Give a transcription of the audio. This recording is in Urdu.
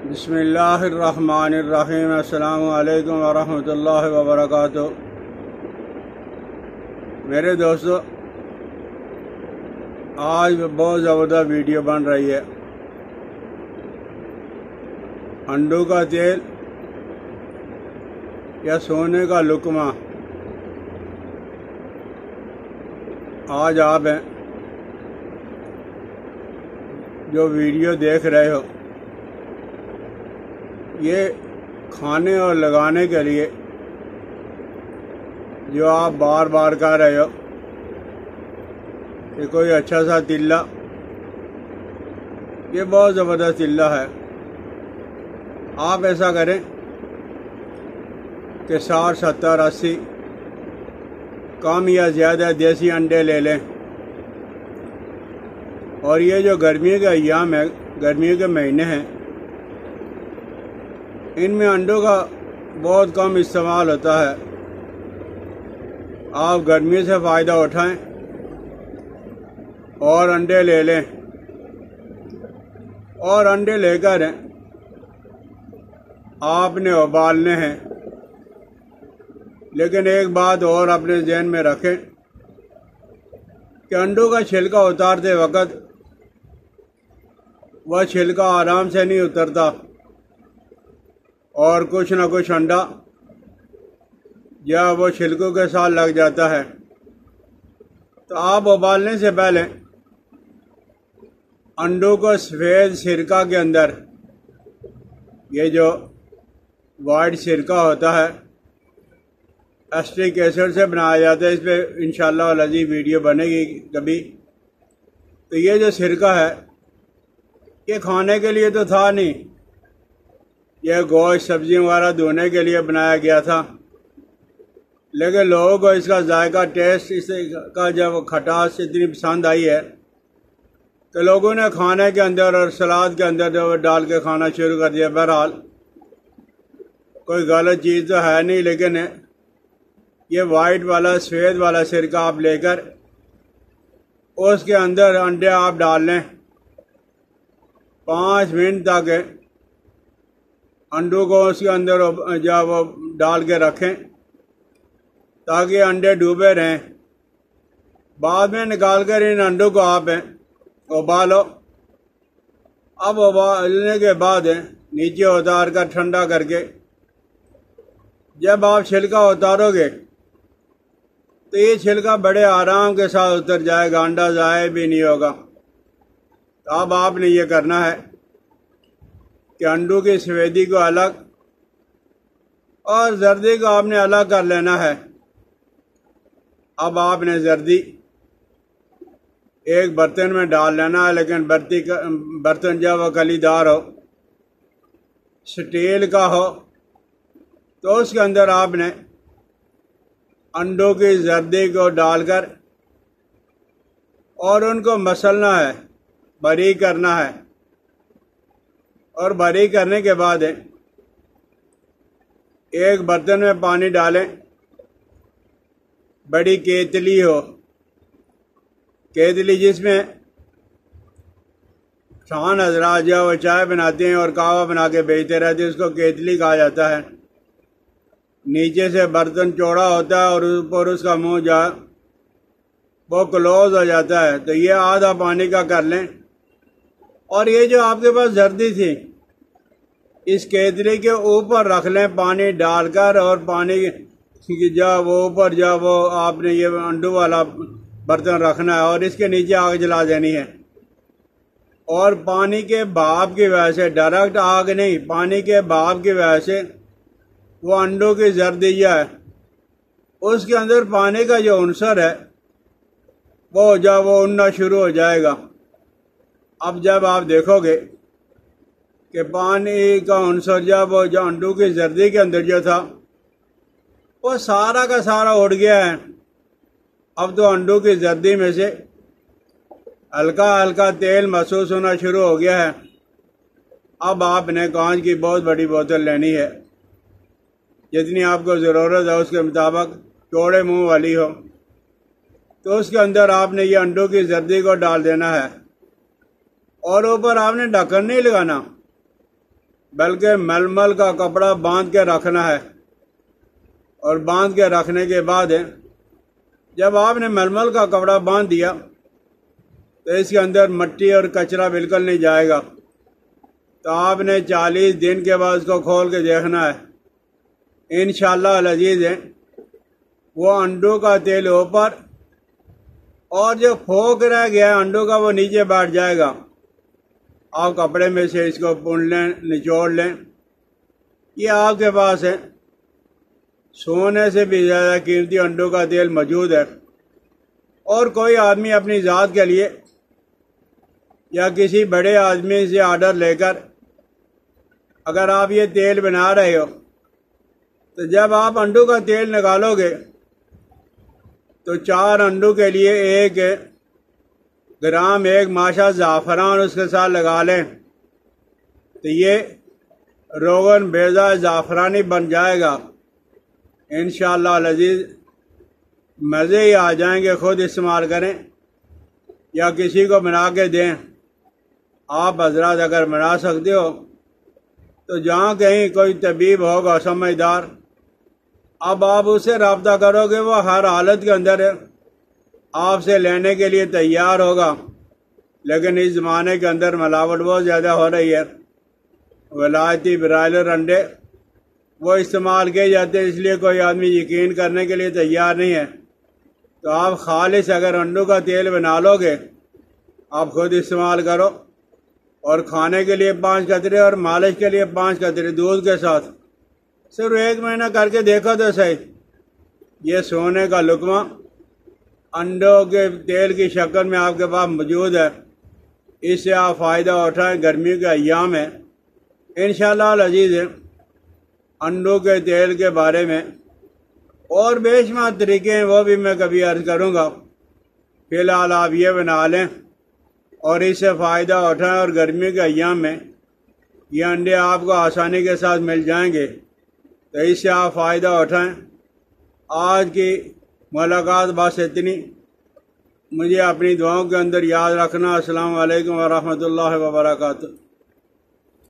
بسم اللہ الرحمن الرحیم۔ السلام علیکم ورحمۃ اللہ وبرکاتہ۔ میرے دوستو، آج بہت زبردست ویڈیو بن رہی ہے۔ انڈوں کا تیل یا سونے کا لقمہ، آج آپ ہیں جو ویڈیو دیکھ رہے ہو، یہ کھانے اور لگانے کے لیے جو آپ بار بار کہہ رہے ہو کہ کوئی اچھا سا تلہ، یہ بہت زبردست تلہ ہے۔ آپ ایسا کریں کہ 60 70 80 کم یا زیادہ دیسی انڈے لے لیں، اور یہ جو گرمی کے ایام ہے، گرمیوں کے مہینے ہیں، ان میں انڈوں کا بہت کم استعمال ہوتا ہے۔ آپ گرمی سے فائدہ اٹھائیں اور انڈے لے لیں، اور انڈے لے کر آپ نے ابالنے ہیں۔ لیکن ایک بات اور اپنے ذہن میں رکھیں کہ انڈوں کا چھلکا اتارتے وقت وہ چھلکا آرام سے نہیں اترتا، اور کچھ نہ کچھ انڈا یا وہ چھلکوں کے ساتھ لگ جاتا ہے۔ تو آپ ابالنے سے پہلے انڈوں کو سفید سرکہ کے اندر، یہ جو وائٹ سرکہ ہوتا ہے، اسٹرک ایسڈ سے بنایا جاتا ہے، اس پہ انشاءاللہ العزیز ویڈیو بنے گی کبھی۔ تو یہ جو سرکہ ہے، یہ کھانے کے لیے تو تھا نہیں، یہ گوشت سبزی وغیرہ دھونے کے لیے بنایا گیا تھا، لیکن لوگوں کو اس کا ذائقہ، ٹیسٹ، اس کا جب کھٹاس اتنی پسند آئی ہے تو لوگوں نے کھانے کے اندر اور سلاد کے اندر ڈال کے کھانا شروع کر دیا۔ بہرحال کوئی غلط چیز تو ہے نہیں، لیکن یہ وائٹ والا، سفید والا سرکہ آپ لے کر اس کے اندر انڈے آپ ڈال لیں، 5 منٹ تک انڈوں کو اس کے اندر جب وہ ڈال کے رکھیں تاکہ انڈے ڈوبے رہیں۔ بعد میں نکال کر ان انڈوں کو آپ ابالو۔ اب ابالنے کے بعد نیچے اتار کر ٹھنڈا کر کے جب آپ چھلکا اتارو گے تو یہ چھلکا بڑے آرام کے ساتھ اتر جائے گا، انڈا ضائع بھی نہیں ہوگا۔ تو اب آپ نے یہ کرنا ہے کہ انڈوں کی سفیدی کو الگ اور زردی کو آپ نے الگ کر لینا ہے۔ اب آپ نے زردی ایک برتن میں ڈال لینا ہے، لیکن برتن جب وہ کلی دار ہو، سٹیل کا ہو، تو اس کے اندر آپ نے انڈوں کی زردی کو ڈال کر اور ان کو مسلنا ہے، باریک کرنا ہے، اور باریک کرنے کے بعد ایک برتن میں پانی ڈالیں، بڑی کیتلی ہو، کیتلی جس میں شان حضرات جو وہ چائے بناتے ہیں اور قہوہ بنا کے بیچتے رہتے ہیں، اس کو کیتلی کہا جاتا ہے۔ نیچے سے برتن چوڑا ہوتا ہے اور اوپر اس کا منہ جو وہ کلوز ہو جاتا ہے۔ تو یہ آدھا پانی کا کر لیں، اور یہ جو آپ کے پاس زردی تھی، اس کیتلی کے اوپر رکھ لیں پانی ڈال کر، اور پانی جب وہ اوپر جب وہ آپ نے یہ انڈوں والا برتن رکھنا ہے، اور اس کے نیچے آگ جلا دینی ہے، اور پانی کے بھاپ کی وجہ سے، ڈائریکٹ آگ نہیں، پانی کے بھاپ کی وجہ سے وہ انڈوں کی زردیہ ہے، اس کے اندر پانی کا جو عنصر ہے وہ جب وہ اڑنا شروع ہو جائے گا۔ اب جب آپ دیکھو گے کہ پانی کا عنصر جب وہ جو انڈوں کی زردی کے اندر جو تھا وہ سارا کا سارا اڑ گیا ہے، اب تو انڈوں کی زردی میں سے ہلکا ہلکا تیل محسوس ہونا شروع ہو گیا ہے۔ اب آپ نے کانچ کی بہت بڑی بوتل لینی ہے، جتنی آپ کو ضرورت ہے اس کے مطابق، چوڑے منہ والی ہو، تو اس کے اندر آپ نے یہ انڈوں کی زردی کو ڈال دینا ہے، اور اوپر آپ نے ڈھکن نہیں لگانا، بلکہ ململ کا کپڑا باندھ کے رکھنا ہے، اور باندھ کے رکھنے کے بعد جب آپ نے ململ کا کپڑا باندھ دیا تو اس کے اندر مٹی اور کچرا بالکل نہیں جائے گا۔ تو آپ نے 40 دن کے بعد اس کو کھول کے دیکھنا ہے، انشاءاللہ العزیز وہ انڈوں کا تیل اوپر اور جو پھوک رہ گیا ہے انڈوں کا وہ نیچے بیٹھ جائے گا۔ آپ کپڑے میں سے اس کو پون لیں، نچوڑ لیں۔ یہ آپ کے پاس ہے سونے سے بھی زیادہ قیمتی انڈوں کا تیل موجود ہے، اور کوئی آدمی اپنی ذات کے لیے یا کسی بڑے آدمی سے آرڈر لے کر اگر آپ یہ تیل بنا رہے ہو تو جب آپ انڈوں کا تیل نکالو گے تو 4 انڈوں کے لیے 1 گرام 1 ماشا زعفران اس کے ساتھ لگا لیں تو یہ روغن بیضا زعفرانی بن جائے گا۔ انشاءاللہ العزیز مزے ہی آ جائیں گے۔ خود استعمال کریں یا کسی کو بنا کے دیں۔ آپ حضرات اگر بنا سکتے ہو تو جہاں کہیں کوئی طبیب ہوگا سمجھدار، اب آپ اس سے رابطہ کرو گے، وہ ہر حالت کے اندر آپ سے لینے کے لیے تیار ہوگا۔ لیکن اس زمانے کے اندر ملاوٹ بہت زیادہ ہو رہی ہے۔ ولایتی برائلر انڈے وہ استعمال کیے جاتے ہیں، اس لیے کوئی آدمی یقین کرنے کے لیے تیار نہیں ہے۔ تو آپ خالص اگر انڈوں کا تیل بنا لو گے، آپ خود استعمال کرو، اور کھانے کے لیے 5 قطرے اور مالش کے لیے 5 قطرے دودھ کے ساتھ صرف 1 مہینہ کر کے دیکھو تو صحیح۔ یہ سونے کا لقمہ انڈوں کے تیل کی شکل میں آپ کے پاس موجود ہے، اس سے آپ فائدہ اٹھائیں۔ گرمیوں کے ایام میں انشاءاللہ العزیز انڈوں کے تیل کے بارے میں اور بے شمار طریقے ہیں، وہ بھی میں کبھی عرض کروں گا۔ فی الحال آپ یہ بنا لیں اور اس سے فائدہ اٹھائیں، اور گرمیوں کے ایام میں یہ انڈے آپ کو آسانی کے ساتھ مل جائیں گے، تو اس سے آپ فائدہ اٹھائیں۔ آج کی ملاقات بس اتنی، مجھے اپنی دعاؤں کے اندر یاد رکھنا۔ السلام علیکم ورحمۃ اللہ وبرکاتہ۔